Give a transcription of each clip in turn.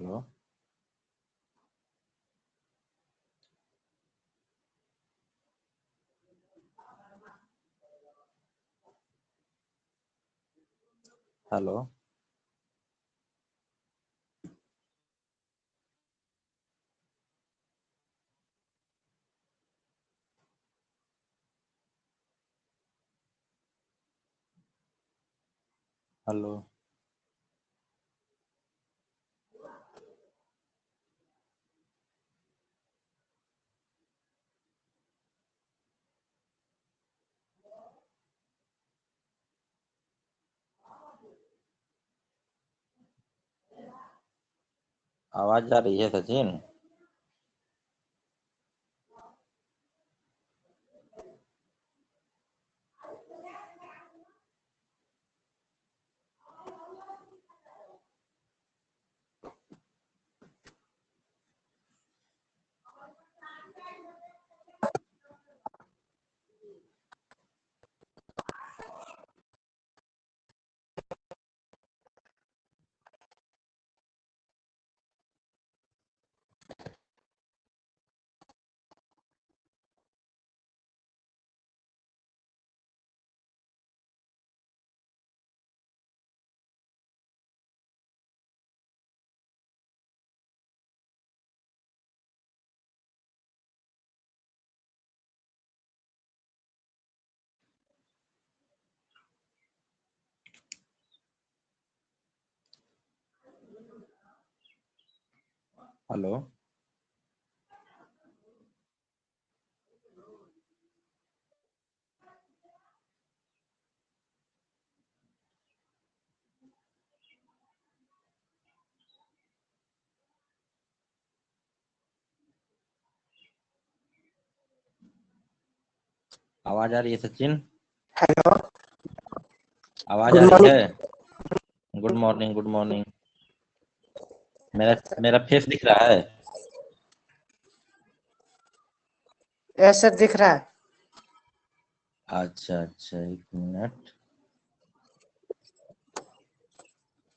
Hello hello hello आवाज जा रही है सचिन? हेलो आवाज आ रही है सचिन? हेलो, आवाज गुड आ रही है? Morning. Good morning, good morning. मेरा मेरा फेस दिख रहा है? यस सर, दिख रहा है। अच्छा अच्छा, एक मिनट।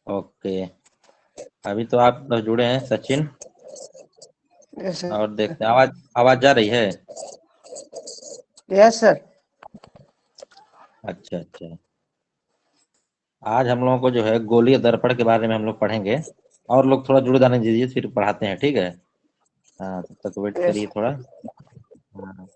ओके, अभी तो आप बस जुड़े हैं सचिन, यस और सर। देखते हैं। आवाज आवाज जा रही है? Yes sir. अच्छा अच्छा। आज हम लोगों को जो है गोलीय दर्पण के बारे में हम लोग पढ़ेंगे, और लोग थोड़ा जुड़ जाने दीजिए, फिर पढ़ाते हैं, ठीक है? हाँ, तब तक वेट यस। करिए थोड़ा। हाँ।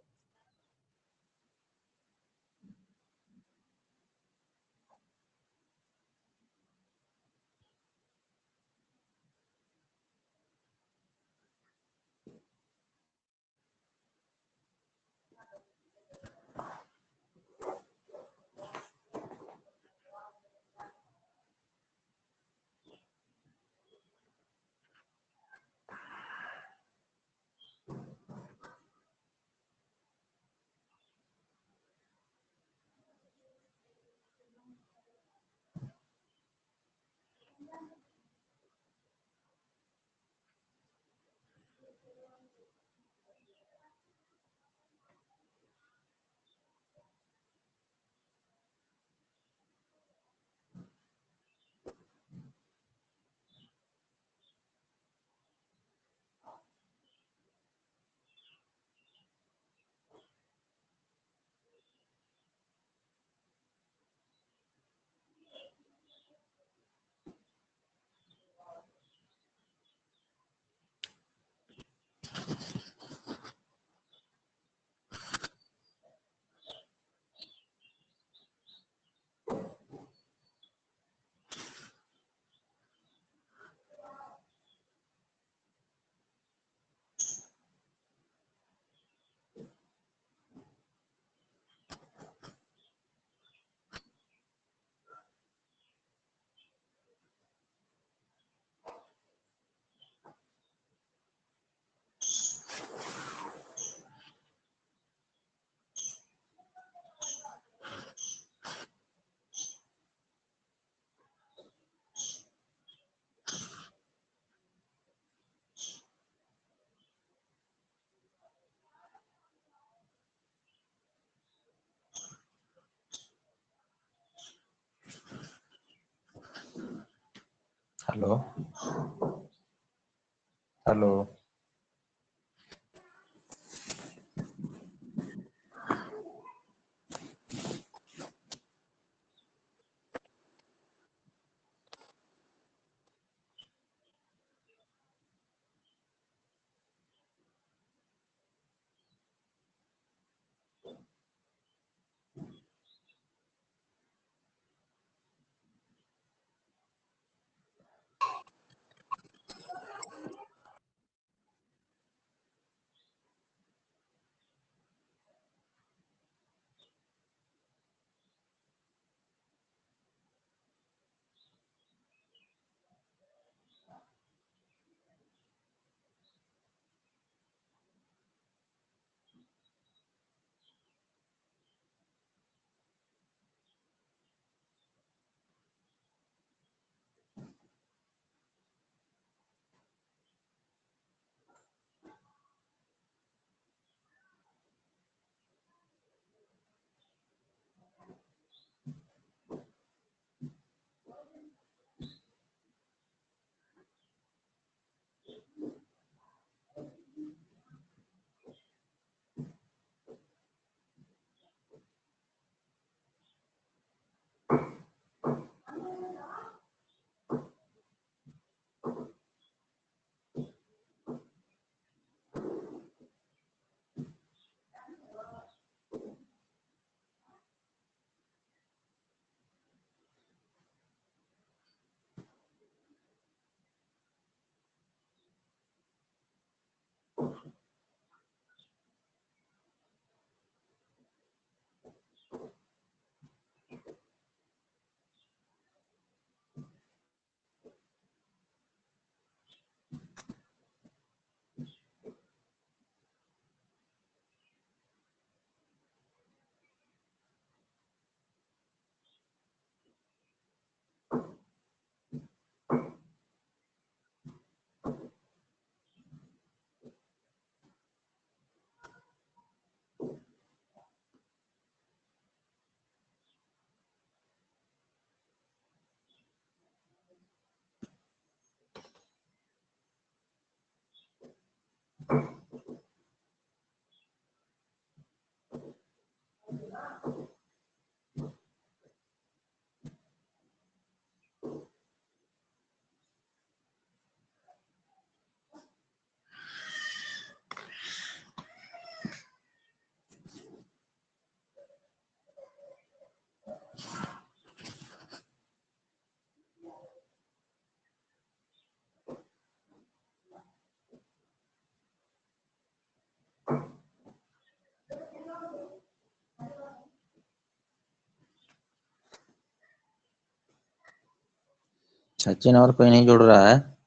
Hello hello. सचिन और कोई नहीं जुड़ रहा है।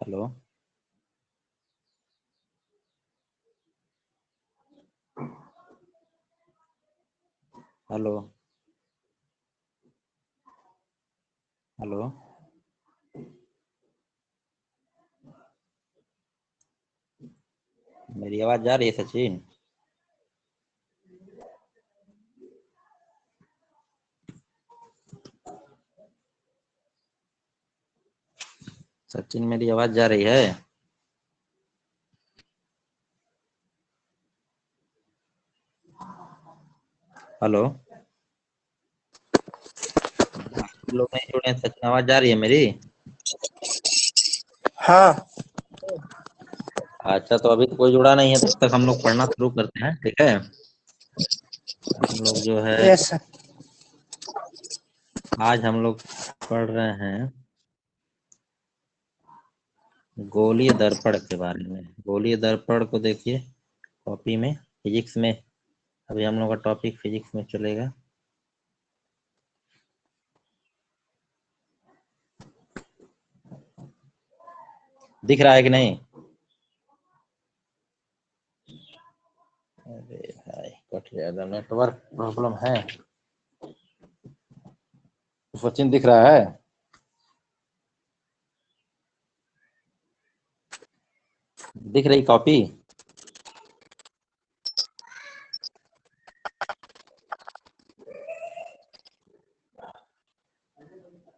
हेलो। हेलो। हेलो। मेरी आवाज जा रही है सचिन? सचिन मेरी आवाज जा रही है? हेलो। लोग नहीं जुड़े हैं। सचिन, आवाज जा रही है मेरी? हाँ। अच्छा, तो अभी तो कोई जुड़ा नहीं है, तब तक हम लोग पढ़ना शुरू करते हैं, ठीक है? हम लोग जो है यस सर। आज हम लोग पढ़ रहे हैं गोलीय दर्पण के बारे में। गोलीय दर्पण को देखिए कॉपी में, फिजिक्स में। अभी हम लोग का टॉपिक फिजिक्स में चलेगा। दिख रहा है कि नहीं? अरे भाई, कट जाएगा, नेटवर्क प्रॉब्लम है। सचिन, दिख रहा है? दिख रही कॉपी?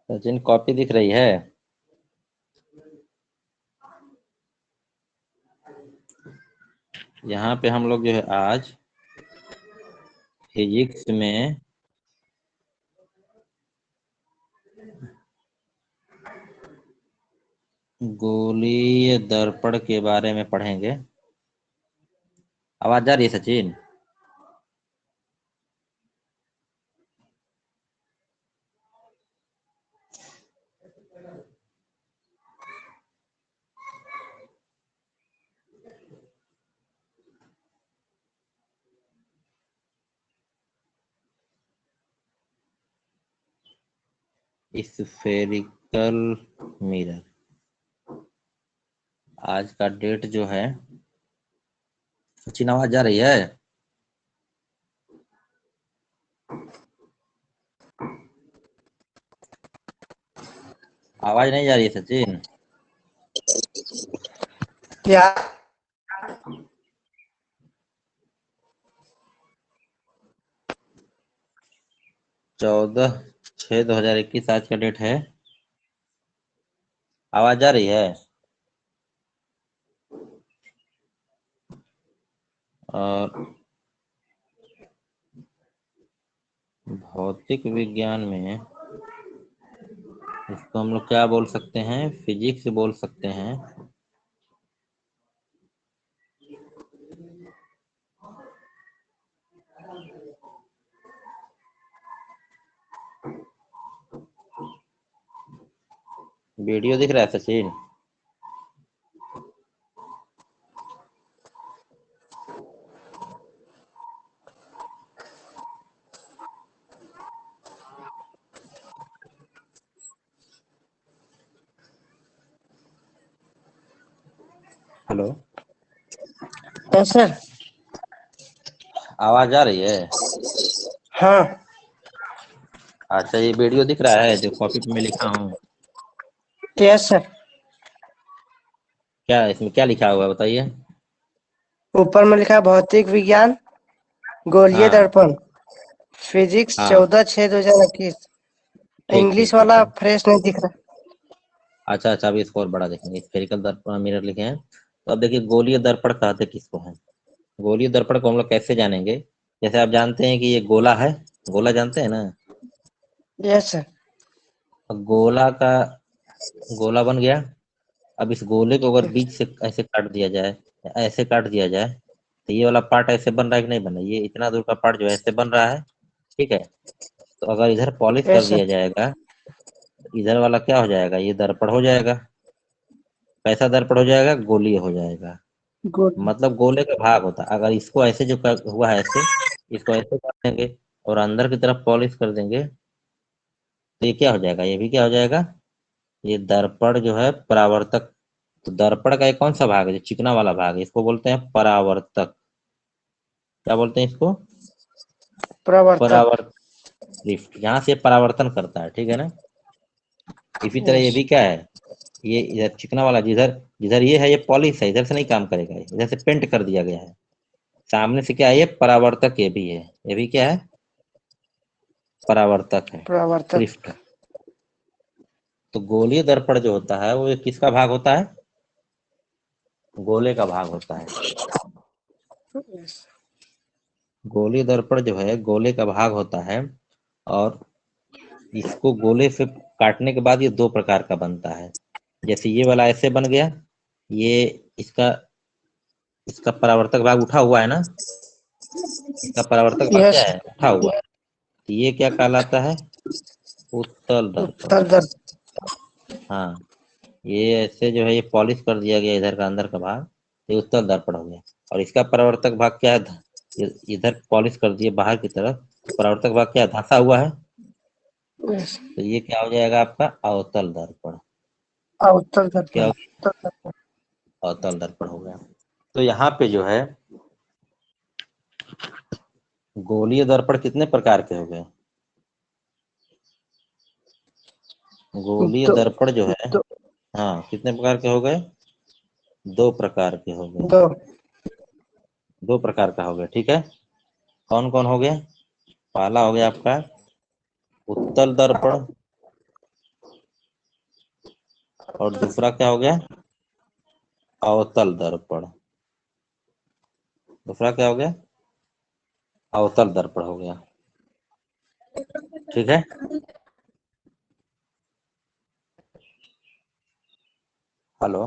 सचिन, कॉपी दिख रही है? यहाँ पे हम लोग जो है आज फिजिक्स में गोलीय दर्पण के बारे में पढ़ेंगे। आवाज जा रही है सचिन? Spherical mirror. आज का डेट जो है, सचिन आवाज जा रही है? आवाज नहीं जा रही है सचिन? क्या? 14/6/2021 आज का डेट है। आवाज जा रही है? और भौतिक विज्ञान में इसको हम लोग क्या बोल सकते हैं? फिजिक्स बोल सकते हैं। वीडियो दिख रहा है सचिन? Hello, yes sir. आवाज आ रही है? हाँ। अच्छा, ये वीडियो दिख रहा है जो कॉपी पे मैं लिखा हूँ? Yes sir. क्या इसमें क्या लिखा हुआ है बताइए? ऊपर में लिखा है भौतिक विज्ञान गोलीय हाँ दर्पण फिजिक्स हाँ, 14/6/2021। ठीक इंग्लिश ठीक ठीक वाला है। फ्रेश नहीं दिख रहा। अच्छा अच्छा, अभी इसको और बड़ा देखेंगे। स्फेरिकल दर्पण मिरर लिखे हैं। तो अब देखिए, गोलीय दर्पण कहते किसको हैं? गोलीय दर्पण को हम लोग कैसे जानेंगे? जैसे आप जानते हैं कि ये गोला है, गोला जानते हैं ना? Yes sir. अब गोला बन गया। अब इस गोले को अगर बीच से ऐसे काट दिया जाए, ऐसे काट दिया जाए, तो ये वाला पार्ट ऐसे बन रहा है कि नहीं बन रहा है? ये इतना दूर का पार्ट जो है ऐसे बन रहा है, ठीक है? तो अगर इधर पॉलिश कर यस दिया सर। जाएगा, तो इधर वाला क्या हो जाएगा? ये दर्पण हो जाएगा। कैसा दर्पण हो जाएगा? गोलीय हो जाएगा। गुड। मतलब गोले का भाग होता है। अगर इसको ऐसे हुआ है ऐसे, इसको ऐसे कर देंगे और अंदर की तरफ पॉलिश कर देंगे, तो ये क्या हो जाएगा? ये भी क्या हो जाएगा? ये दर्पण जो है परावर्तक। तो दर्पण का एक कौन सा भाग है? जो चिकना वाला भाग है, इसको बोलते हैं परावर्तक। क्या बोलते हैं इसको? प्रवर्तक। परावर्त लिफ्ट, जहां से परावर्तन करता है, ठीक है ना? इसी तरह ये यस। भी क्या है? ये इधर चिकना वाला, जिधर जिधर ये है ये पॉलिश है, इधर से नहीं काम करेगा, इधर से पेंट कर दिया गया है। सामने से क्या है? ये परावर्तक। ये भी है, ये भी क्या है? परावर्तक है, प्रवर्तक। पृष्ठ। तो गोलीय दर्पण जो होता है वो किसका भाग होता है? गोले का भाग होता है। यस। गोलीय दर्पण जो है गोले का भाग होता है। और इसको गोले से काटने के बाद ये दो प्रकार का बनता है। जैसे ये वाला ऐसे बन गया, ये इसका इसका परावर्तक भाग उठा हुआ है ना, इसका परावर्तक भाग क्या यस। है, उठा हुआ। तो ये क्या कहलाता है, उत्तल दर्पण। उत्तल दर्पण। हाँ, ये ऐसे जो है ये पॉलिश कर दिया गया इधर का अंदर का भाग, तो ये उत्तल दर्पण हो गया। और इसका परावर्तक भाग क्या है, इधर पॉलिश कर दिए बाहर की तरफ, तो परावर्तक भाग क्या है, धंसा हुआ है, यस। तो ये क्या हो जाएगा आपका अवतल दर्पण। उत्तल क्या दर्पण। हो गया, अवतल दर्पण हो गया। तो यहाँ पे जो है गोलीय दर्पण कितने प्रकार के हो गए, गोलीय दो। दर्पण जो है, दो। हाँ कितने प्रकार के हो गए, दो प्रकार के हो गए, दो। दो प्रकार का हो गया, ठीक है। कौन कौन हो गया, पहला हो गया आपका उत्तल दर्पण, और दूसरा क्या हो गया, अवतल दर्पण। दूसरा क्या हो गया, अवतल दर्पण हो गया, ठीक है। हेलो,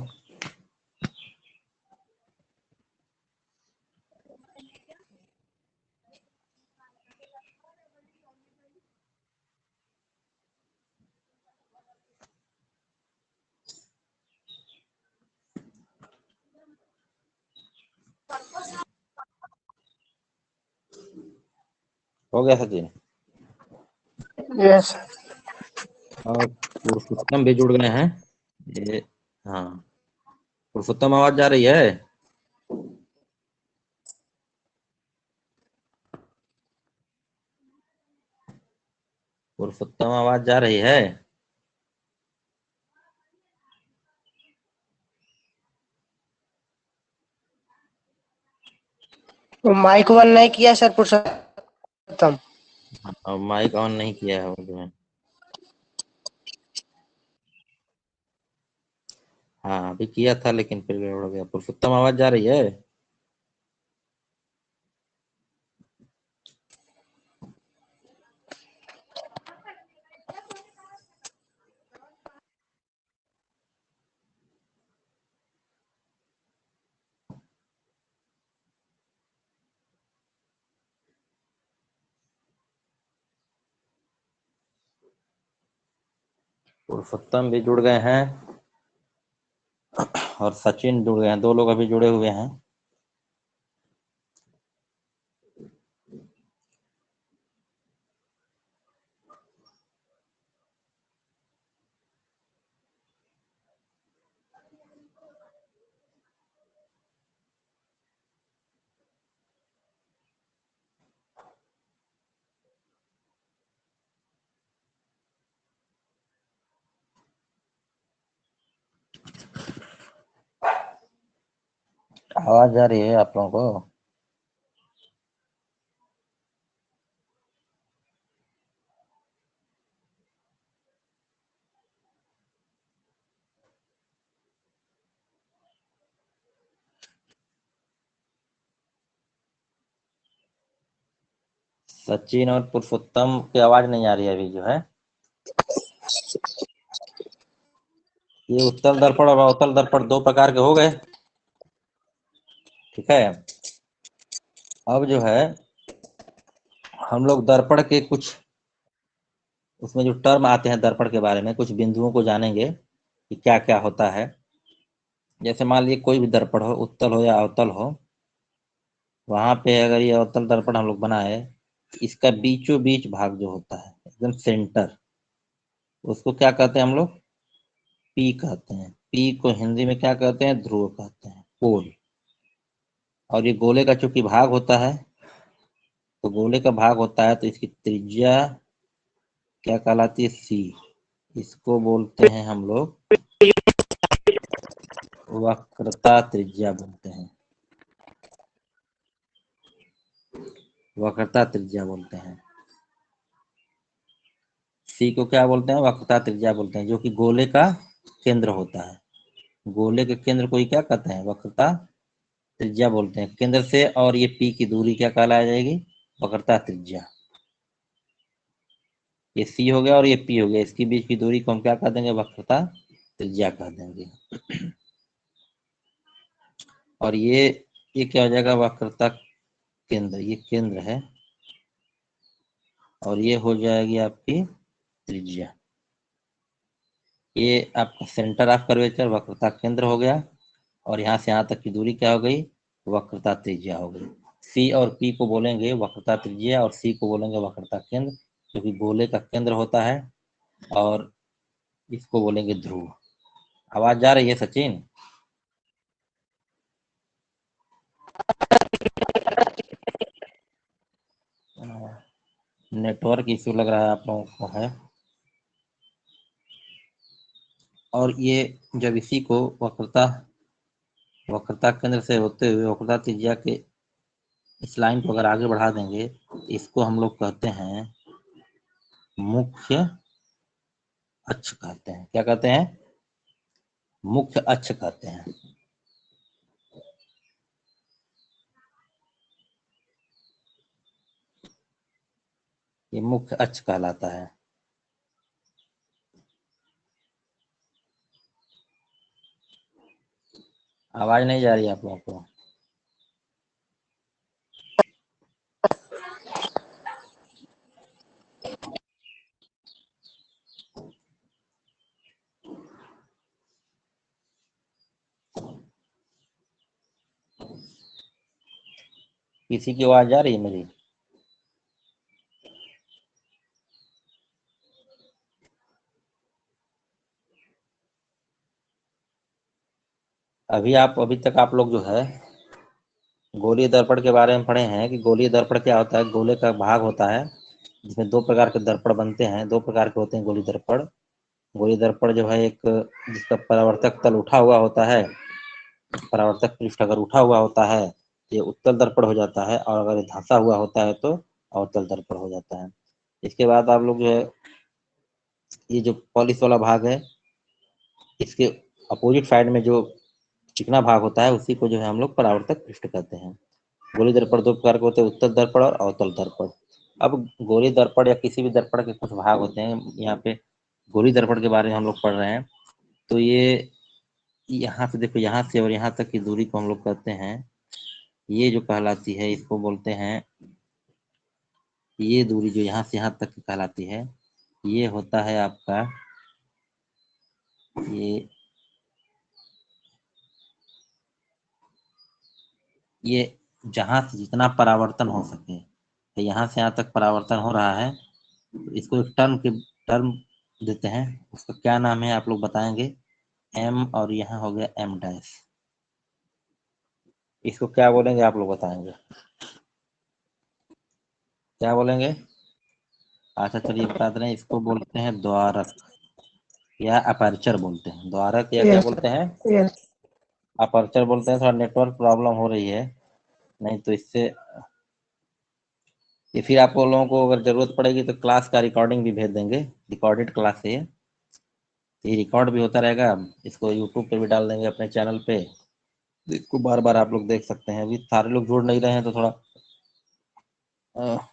हो गया सचिन। यस। और पुरुषोत्तम भी जुड़ गए हैं ये, हाँ पुरुषोत्तम आवाज जा रही है, पुरुषोत्तम आवाज जा रही है। वो माइक वन नहीं किया सर पुरुषोत्तम। और माइक ऑन नहीं किया है वो जो है, हाँ अभी किया था लेकिन फिर गड़बड़ हो गया। पुरुषोत्तम आवाज जा रही है, पुरुषोत्तम भी जुड़ गए हैं और सचिन जुड़ गए हैं, दो लोग अभी जुड़े हुए हैं। आवाज आ रही है आप लोगों को, सचिन और पुरुषोत्तम की आवाज नहीं आ रही है अभी जो है। ये उत्तल दर्पण और अवतल दर्पण दो प्रकार के हो गए, ठीक है। अब जो है हम लोग दर्पण के कुछ उसमें जो टर्म आते हैं दर्पण के बारे में, कुछ बिंदुओं को जानेंगे कि क्या क्या होता है। जैसे मान लीजिए कोई भी दर्पण हो, उत्तल हो या अवतल हो, वहां पे अगर ये अवतल दर्पण हम लोग बनाए, इसका बीचों बीच भाग जो होता है एकदम सेंटर, उसको क्या कहते हैं हम लोग, पी कहते हैं। पी को हिंदी में क्या कहते हैं, ध्रुव कहते हैं, पोल। और ये गोले का चूंकि भाग होता है, तो गोले का भाग होता है तो इसकी त्रिज्या क्या कहलाती है, सी। इसको बोलते हैं हम लोग वक्रता त्रिज्या बोलते हैं, वक्रता त्रिज्या बोलते हैं। सी को क्या बोलते हैं, वक्रता त्रिज्या बोलते हैं, जो कि गोले का केंद्र होता है। गोले के केंद्र को ही क्या कहते हैं, वक्रता त्रिज्या बोलते हैं केंद्र से। और ये पी की दूरी क्या कहलाई जाएगी, वक्रता त्रिज्या। ये सी हो गया और ये पी हो गया, इसके बीच की दूरी को हम क्या कह देंगे, वक्रता त्रिज्या कह देंगे। और ये क्या हो जाएगा, वक्रता केंद्र, ये केंद्र है और ये हो जाएगी आपकी त्रिज्या। ये आपका सेंटर ऑफ कर्वेचर वक्रता केंद्र हो गया और यहाँ से यहाँ तक की दूरी क्या हो गई, वक्रता त्रिज्या हो गई। सी और पी को बोलेंगे वक्रता त्रिज्या और सी को बोलेंगे वक्रता केंद्र, क्योंकि गोले का केंद्र होता है, और इसको बोलेंगे ध्रुव। आवाज जा रही है सचिन? नेटवर्क इशू लग रहा है आप लोगों को है। और ये जब इसी को वक्रता केंद्र से होते हुए वक्रता त्रिज्या के इस लाइन को अगर आगे बढ़ा देंगे, इसको हम लोग कहते हैं मुख्य अक्ष कहते हैं। क्या कहते हैं, मुख्य अक्ष कहते हैं। ये मुख्य अक्ष कहलाता है। आवाज नहीं जा रही आप लोगों को? किसी की आवाज जा रही है मेरी? अभी तक आप लोग जो है गोलीय दर्पण के बारे में पढ़े हैं कि गोलीय दर्पण क्या होता है। गोले का भाग होता है जिसमें दो प्रकार के दर्पण बनते हैं, दो प्रकार के होते हैं गोलीय दर्पण। गोलीय दर्पण जो है एक जिसका परावर्तक तल उठा हुआ होता है, परावर्तक पृष्ठ अगर उठा हुआ होता है तो ये उत्तल दर्पण हो जाता है, और अगर धंसा हुआ होता है तो अवतल दर्पण हो जाता है। इसके बाद आप लोग जो है ये जो पॉलिश वाला भाग है, इसके अपोजिट साइड में जो चिकना भाग होता है उसी को जो है हम लोग परावर्तक पृष्ठ कहते हैं। गोलीय दर्पण दो प्रकार के होते हैं, उत्तल दर्पण और अवतल दर्पण। अब गोलीय दर्पण या किसी भी दर्पण के कुछ भाग होते हैं, यहाँ पे गोलीय दर्पण के बारे में हम लोग पढ़ रहे हैं। तो ये यहाँ से देखो, यहाँ से और यहाँ तक की दूरी को हम लोग कहते हैं, ये जो कहलाती है इसको बोलते हैं, ये दूरी जो यहाँ से यहाँ तक की कहलाती है, ये होता है आपका ये जहाँ से जितना परावर्तन हो सके, तो यहाँ से यहाँ तक परावर्तन हो रहा है, तो इसको एक टर्म देते हैं। उसका क्या नाम है आप लोग बताएंगे, एम, और यहाँ हो गया एम डैश। इसको क्या बोलेंगे आप लोग बताएंगे, क्या बोलेंगे? अच्छा चलिए बता रहे हैं, इसको बोलते हैं द्वारक या अपर्चर बोलते हैं। द्वारक या क्या यस बोलते हैं, यस। अपर्चर बोलते हैं। थोड़ा नेटवर्क प्रॉब्लम हो रही है, नहीं तो इससे ये फिर आप लोगों को अगर जरूरत पड़ेगी तो क्लास का रिकॉर्डिंग भी भेज देंगे, रिकॉर्डेड क्लास है ये रिकॉर्ड भी होता रहेगा। इसको यूट्यूब पे भी डाल देंगे अपने चैनल पे, इसको बार बार आप लोग देख सकते हैं। अभी सारे लोग जुड़ नहीं रहे हैं तो थोड़ा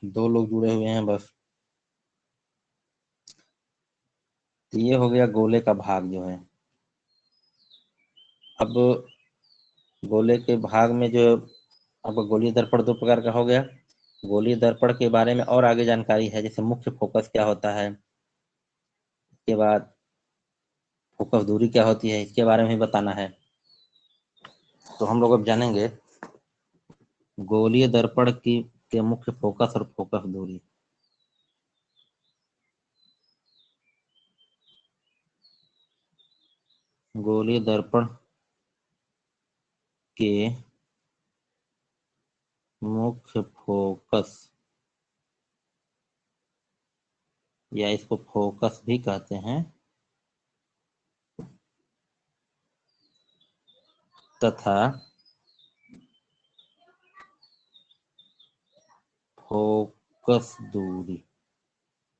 दो लोग जुड़े हुए हैं बस। तो ये हो गया गोले का भाग जो है। अब गोले के भाग में जो आपका गोलीय दर्पण दो प्रकार का हो गया। गोलीय दर्पण के बारे में और आगे जानकारी है, जैसे मुख्य फोकस क्या होता है, इसके बाद फोकस दूरी क्या होती है, इसके बारे में भी बताना है। तो हम लोग अब जानेंगे गोलीय दर्पण की के मुख्य फोकस और फोकस दूरी। गोलीय दर्पण के मुख्य फोकस, या इसको फोकस भी कहते हैं, तथा फोकस दूरी।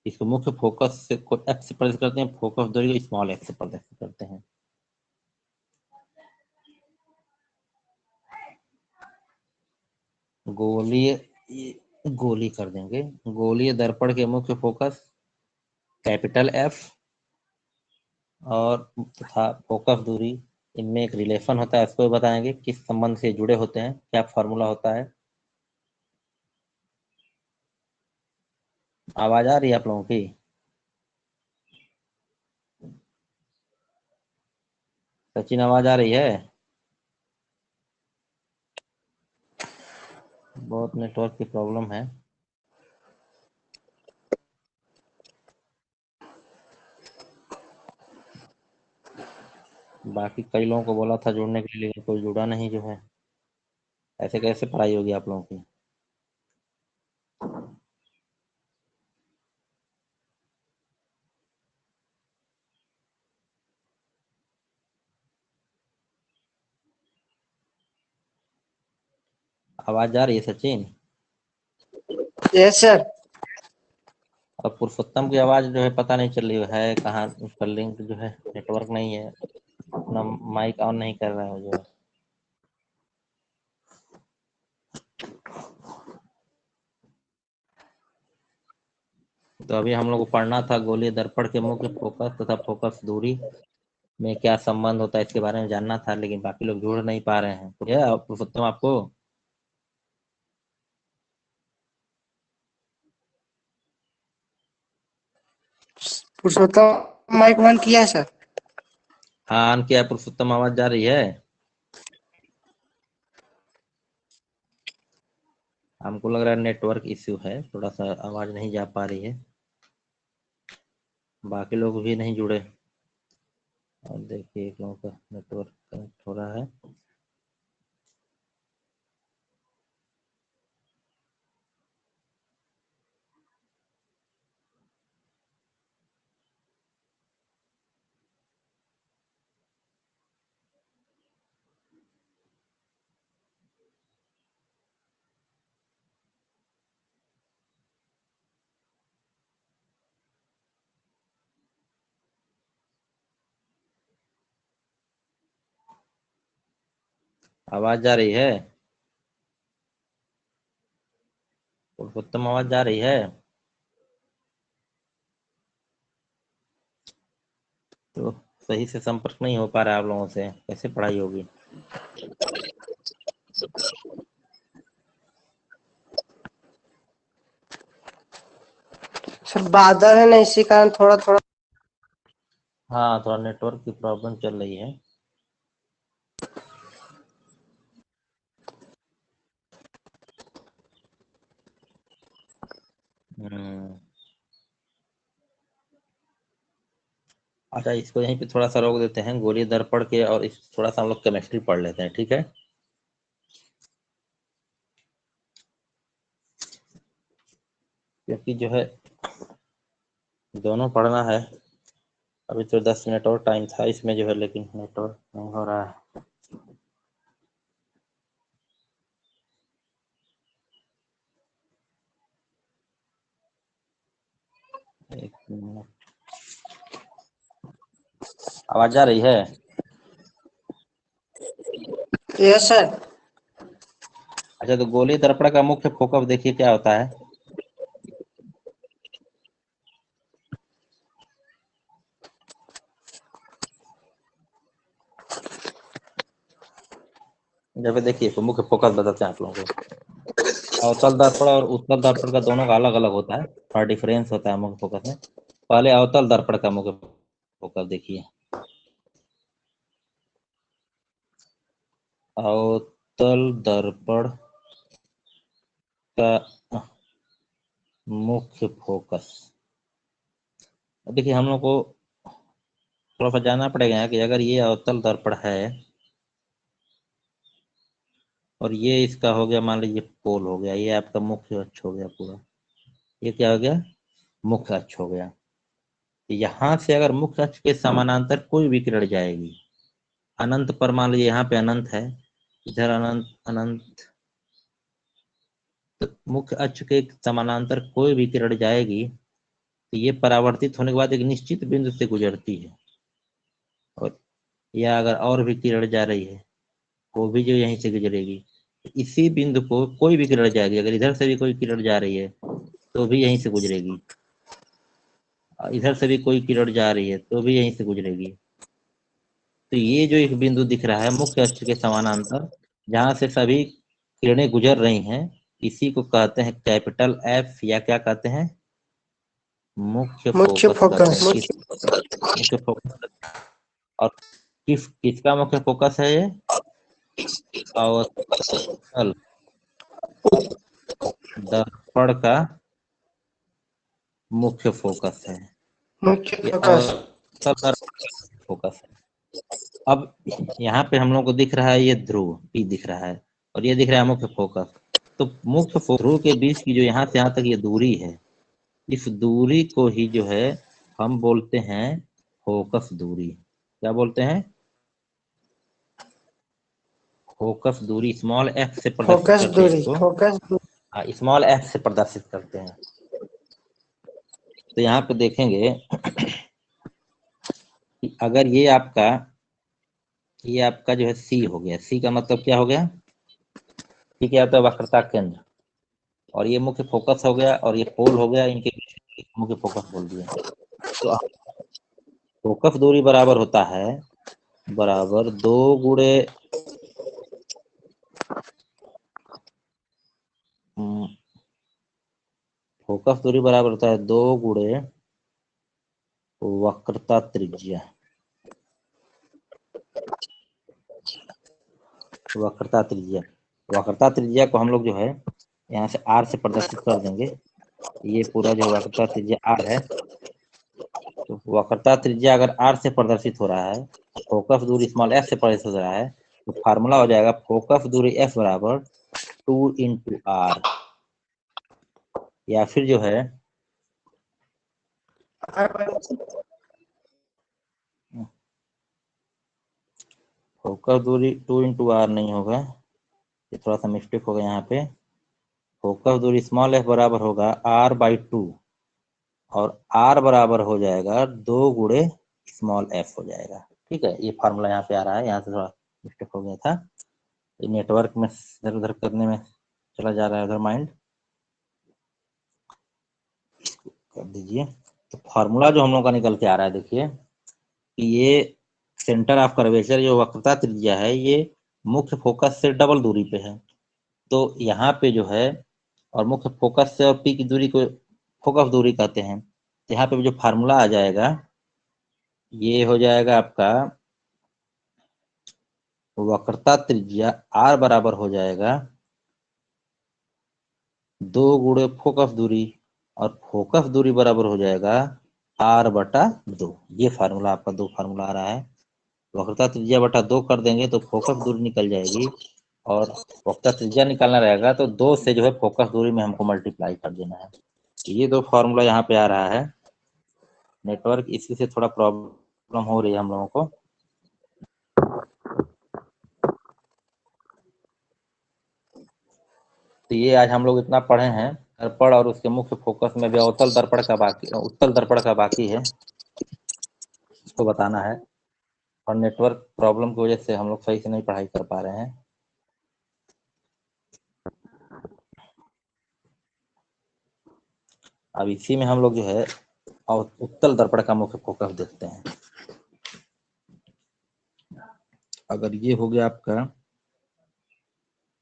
इसको मुख्य फोकस से एक्स से प्रदर्शित करते हैं, फोकस दूरी को स्मॉल एक्स से प्रदर्शित करते हैं। गोलीय गोली कर देंगे। गोलीय दर्पण के मुख्य फोकस कैपिटल एफ और तथा फोकस दूरी, इनमें एक रिलेशन होता है, इसको बताएंगे किस संबंध से जुड़े होते हैं, क्या फॉर्मूला होता है। आवाज आ रही है आप लोगों की? सचिन आवाज आ रही है? बहुत नेटवर्क की प्रॉब्लम है। बाकी कई लोगों को बोला था जुड़ने के लिए, लेकिन कोई जुड़ा नहीं जो है। ऐसे कैसे पढ़ाई होगी आप लोगों की? आवाज आ रही है सचिन? Yes sir. और पुरुषोत्तम की आवाज जो है पता नहीं चल रही है कहाँ, उसका लिंक जो है नेटवर्क नहीं है, अपना माइक ऑन नहीं कर रहा है जो है। तो अभी हम लोग को पढ़ना था गोलीय दर्पण के मुख्य फोकस तथा फोकस दूरी में क्या संबंध होता है, इसके बारे में जानना था, लेकिन बाकी लोग जुड़ नहीं पा रहे हैं। क्या पुरुषोत्तम आपको? पुरुषोत्तम माइक बंद किया है सर। हाँ ऑन किया। पुरुषोत्तम आवाज जा रही है? हमको लग रहा है नेटवर्क इश्यू है, थोड़ा सा आवाज नहीं जा पा रही है, बाकी लोग भी नहीं जुड़े। और देखिए एक लोगों का नेटवर्क कनेक्ट हो रहा है। आवाज जा रही है? पुरुषोत्तम आवाज जा रही है? तो सही से संपर्क नहीं हो पा रहा है आप लोगों से, कैसे पढ़ाई होगी? सर बादल है ना, इसी कारण थोड़ा थोड़ा। हाँ थोड़ा नेटवर्क की प्रॉब्लम चल रही है। हम्म। अच्छा इसको यहीं पे थोड़ा सा रोक देते हैं, गोलीय दर्पण के, और इस थोड़ा सा हम लोग केमिस्ट्री पढ़ लेते हैं, ठीक है? क्योंकि जो है दोनों पढ़ना है। अभी तो 10 मिनट और टाइम था इसमें जो है, लेकिन नेटवर्क नहीं हो रहा है। एक मिनट। आवाज आ रही है? Yes sir. अच्छा तो गोलीय दर्पण का मुख्य फोकस देखिए क्या होता है। जब देखिए तो मुख्य फोकस बताते हैं आप लोगों को। अवतल दर्पण और उत्तल दर्पण का दोनों का अलग अलग होता है, थोड़ा डिफरेंस होता है मुख्य फोकस में। पहले अवतल दर्पण का मुख्य फोकस देखिए। अवतल दर्पण का मुख्य फोकस, देखिए हम लोग को थोड़ा सा जानना पड़ेगा कि अगर ये अवतल दर्पण है और ये इसका हो गया, मान लीजिए पोल हो गया, ये आपका मुख्य अक्ष हो गया पूरा, ये क्या हो गया? मुख्य अक्ष हो गया। यहाँ से अगर मुख्य अक्ष के समानांतर कोई भी किरण जाएगी अनंत पर, मान लीजिए यहाँ पे अनंत है, इधर अनंत अनंत, तो मुख्य अक्ष के समानांतर कोई भी किरण जाएगी तो ये परावर्तित होने के बाद एक निश्चित बिंदु से गुजरती है। और या अगर और भी किरण जा रही है वो भी जो यहीं से गुजरेगी, इसी बिंदु को कोई भी किरण जाएगी, अगर इधर से भी कोई किरण जा रही है तो भी यहीं से गुजरेगी। इधर से भी कोई किरण जा रही है तो भी यहीं से गुजरेगी। तो ये जो एक बिंदु दिख रहा है मुख्य अक्ष के समानांतर, जहां से सभी किरणें गुजर रही हैं, इसी को कहते हैं कैपिटल एफ, या क्या कहते हैं, मुख्य मुख्य फोकस कहते फोकस। हैं। मुख्य फोकस। और किसका मुख्य फोकस है ये? अवतल दर्पण का मुख्य फोकस है। मुख्य ये फोकस। अवतल दर्पण का फोकस है। अब यहाँ पे हम लोग को दिख रहा है ये ध्रुव P दिख रहा है, और ये दिख रहा है मुख्य फोकस। तो मुख्य ध्रुव के बीच की जो यहाँ से यहाँ तक ये दूरी है, इस दूरी को ही जो है हम बोलते हैं फोकस दूरी। क्या बोलते हैं? फोकस दूरी। स्मॉल एफ से प्रदर्शित फोकस करते हैं दूरी। इसको। फोकस दूरी। हाँ, स्मॉल एफ से प्रदर्शित करते हैं। तो यहाँ पे देखेंगे कि अगर ये आपका जो है सी हो गया, सी का मतलब क्या हो गया? सी क्या होता है? वक्रता केंद्र। और ये मुख्य फोकस हो गया, और ये पोल हो गया, इनके बीच मुख्य फोकस बोल दिया। तो फोकस दूरी बराबर होता है, बराबर 2 गुणे फोकस दूरी बराबर होता है 2 गुणे वक्रता त्रिज्या। वक्रता त्रिज्या। वक्रता त्रिज्या को हम लोग जो है यहाँ से आर से प्रदर्शित कर देंगे। ये पूरा जो वक्रता त्रिज्या आर है, तो वक्रता त्रिज्या अगर आर से प्रदर्शित हो रहा है, फोकस दूरी स्मॉल एफ से प्रदर्शित हो रहा है, तो फार्मूला हो जाएगा फोकस दूरी एफ बराबर 2 इंटू आर। या फिर जो है फोकस दूरी 2 इंटू आर नहीं होगा, ये थोड़ा सा मिस्टेक होगा यहाँ पे। फोकस दूरी स्मॉल एफ बराबर होगा आर बाई 2, और आर बराबर हो जाएगा 2 गुणे स्मॉल एफ हो जाएगा। ठीक है, ये फार्मूला यहाँ पे आ रहा है, यहाँ से थोड़ा मिस्टेक हो गया था, ये नेटवर्क में इधर उधर करने में चला जा रहा है उधर माइंड। कर दीजिए। तो फार्मूला जो हम लोग का निकल के आ रहा है, देखिए कि ये सेंटर ऑफ कर्वेचर जो वक्रता त्रिज्या है, ये मुख्य फोकस से डबल दूरी पे है। तो यहाँ पे जो है, और मुख्य फोकस से और पी की दूरी को फोकस दूरी कहते हैं। तो यहाँ पे जो फार्मूला आ जाएगा, ये हो जाएगा आपका वक्रता त्रिज्या आर बराबर हो जाएगा 2 गुणे फोकस दूरी, और फोकस दूरी बराबर हो जाएगा आर बटा 2। ये फार्मूला आपका 2 फार्मूला आ रहा है। वक्रता त्रिज्या बटा 2 कर देंगे तो फोकस दूरी निकल जाएगी, और वक्रता त्रिज्या निकालना रहेगा तो 2 से जो है फोकस दूरी में हमको मल्टीप्लाई कर देना है। ये 2 फार्मूला यहाँ पे आ रहा है। नेटवर्क इसी से थोड़ा प्रॉब्लम हो रही है हम लोगों को। तो ये आज हम लोग इतना पढ़े हैं, दर्पण और उसके मुख्य फोकस में भी अवतल दर्पण का बाकी, उत्तल दर्पण का बाकी है, इसको बताना है। और नेटवर्क प्रॉब्लम की वजह से हम लोग सही से नहीं पढ़ाई कर पा रहे हैं। अब इसी में हम लोग जो है उत्तल दर्पण का मुख्य फोकस देखते हैं। अगर ये हो गया आपका,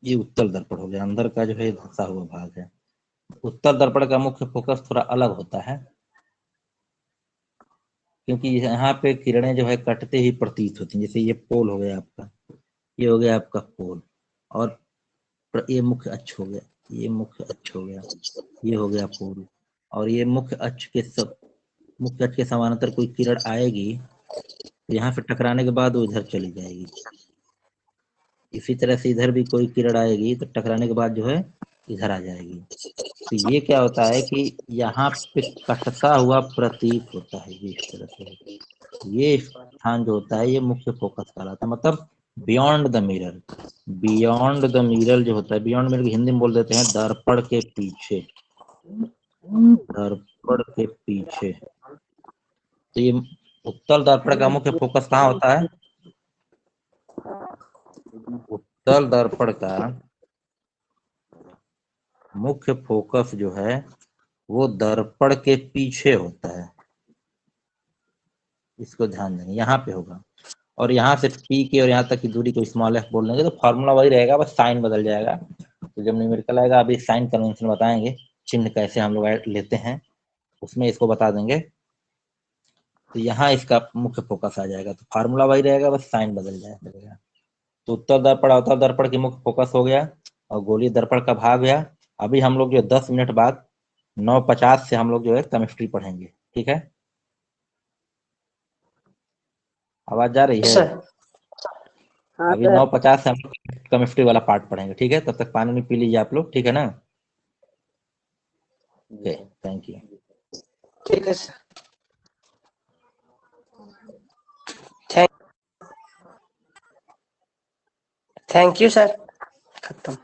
ये उत्तल दर्पण हो गया, अंदर का जो है धंसा हुआ भाग है। उत्तल दर्पण का मुख्य फोकस थोड़ा अलग होता है, क्योंकि यहाँ पे किरणें जो है कटते ही प्रतीत होती हैं। जैसे ये पोल हो गया आपका, ये हो गया आपका पोल, और ये मुख्य अक्ष हो गया, ये मुख्य अक्ष हो गया, ये हो गया पोल। और ये मुख्य अक्ष के समानांतर कोई किरण आएगी, तो यहाँ पे टकराने के बाद वो इधर चली जाएगी। इसी तरह से इधर भी कोई किरण आएगी तो टकराने के बाद जो है इधर आ जाएगी। तो ये क्या होता है कि यहाँ पे कटता हुआ प्रतीत होता है, ये इस तरह से। ये स्थान जो होता है ये मुख्य फोकस कहलाता है, मतलब beyond the mirror. Beyond the mirror जो होता है, बियॉन्ड मिरर हिंदी में बोल देते हैं दर्पण के पीछे। दर्पण के पीछे। तो ये उत्तल दर्पण का मुख्य फोकस कहाँ होता है? उत्तल दर्पण का मुख्य फोकस जो है वो दर्पण के पीछे होता है। इसको ध्यान देंगे, यहाँ पे होगा। और यहाँ से पी के और यहाँ तक की दूरी को स्मॉल एफ बोल देंगे, तो फॉर्मूला वही रहेगा, बस साइन बदल जाएगा। तो जब न्यूमेरिकल आएगा, अभी साइन कन्वेंशन बताएंगे, चिन्ह कैसे हम लोग लेते हैं, उसमें इसको बता देंगे। तो यहाँ इसका मुख्य फोकस आ जाएगा, तो फार्मूला वही रहेगा, बस साइन बदल जाएगा। तो उत्तर दर्पण अवतल दर्पण की मुख्य फोकस हो गया और गोलीय दर्पण का भाग गया। अभी हम लोग जो 10 मिनट बाद 9:50 से हम लोग जो है केमिस्ट्री पढ़ेंगे, ठीक है। आवाज जा रही है? सर। हाँ अभी सर। 9:50 से हम लोग केमिस्ट्री वाला पार्ट पढ़ेंगे, ठीक है। तब तक पानी नहीं पी लीजिए आप लोग, ठीक है ना। Okay, thank you. ठीक है सर। Thank you sir. खत्म।